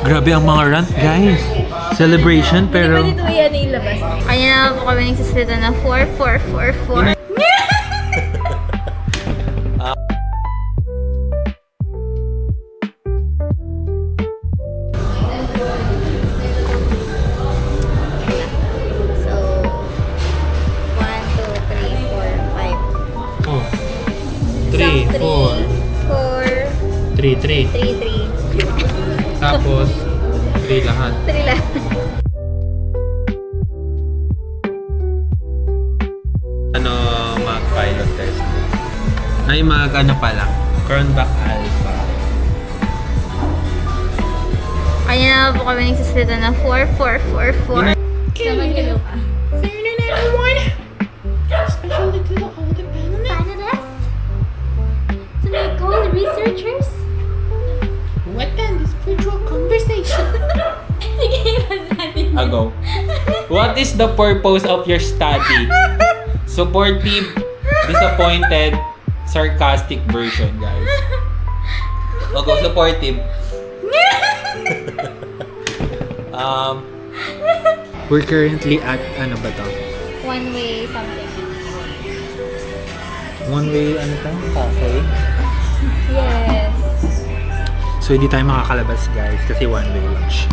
Grabe ang mga rant, guys. Celebration, pero... Hindi pa dito yan ilabas. Kaya na po kami nagsasalita na 4444. So, 1, 2, 3, 4, 5. 3, 4, 3, 3. 3, 3. Tapos, 3 lahat. 3 lang. Ano, mag-pilot test? Ay, ano pa lang. Cronbach Alpha. Kaya na po kami nagsasalita na 4444. Saman ka ka. Especially to the older panelists. To my gold researchers. What then? This virtual conversation. Sige, iwan natin. Go. What is the purpose of your study? Supportive, disappointed, sarcastic version, guys. Go, supportive. We're currently at, ano ba to? One way something. One way, ano to? Cafe? Yes. So, hindi tayo makakalabas, guys, kasi one way lunch.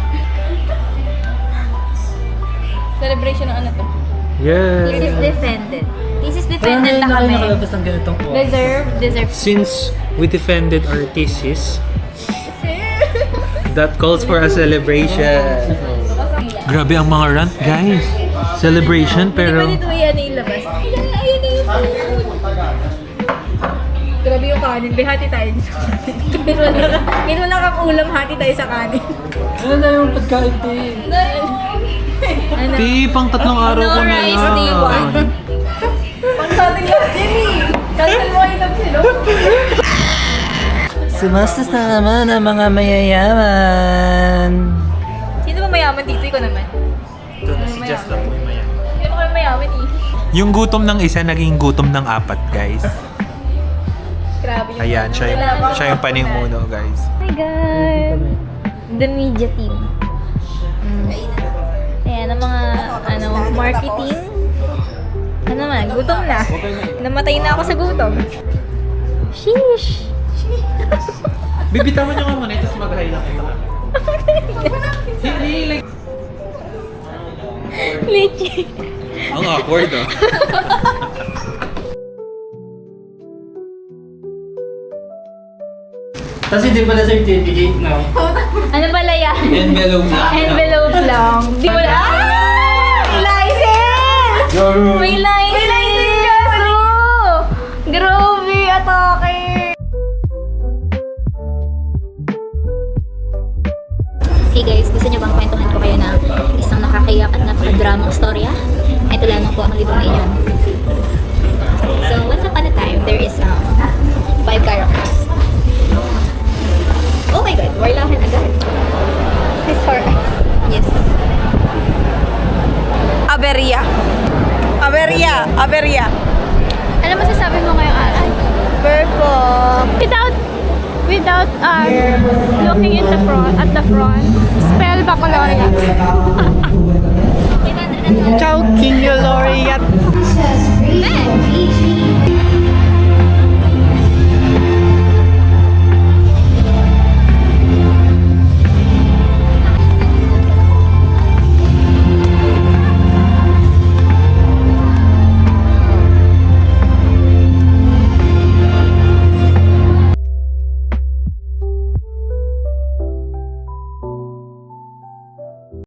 Celebration ng ano to? Yes! This is defended. This is defended na kami. ng ganitong oras. Deserve. Since we defended our thesis, that calls for a celebration. Grabe ang mga rant, guys. Celebration, pero... Hindi pa dito yan ilabas. Ayun na yung food. Grabe yung kanin. Bihati tayo sa kanin. Gano'n lang ang ulam, hati tayo sa kanin. Ano na yung pagkain din? Ano? Di, pang 3 araw No ko na rice, yan. day 1. Pang sa ating lahat din eh. Cancel mo kayo ng silo. Sumastas na naman ang mga mayayaman. Sino ba mayaman dito? Ikaw naman. Ito na si Justin mo mayan. Hindi mo kami mayaman eh. Yung gutom ng isa, naging gutom ng 4, guys. Grabe yung Ayan, siya yung panimuno, guys. Oh my God! The media team. Ayan, ang mga marketing. Ano naman, gutom na. Namatay na ako sa gutom. Sheesh! Bibitawan nyo nga muna, tapos mag-hi lang kayo. Hindi, like... Legit. Ang awkward, oh. Tapos hindi pala certificate now. Ano pala yan? Envelope lang. Envelope lang. Di mo na. License! May license! Kaso! Grabe, atake! Hey guys, gusto niyo bang kwentuhan ko kayo na isang nakakayak at napaka-dramang storya? Ito lamang po ang libro na iyon. So, once upon a time, there is 5 characters. Oh my God, warlahan agad. It's for us. Yes. Aberya. Ano masasabi mo ngayong araw? Purple. Without looking at the front, spell baccalaureate. King Laureate. Ben!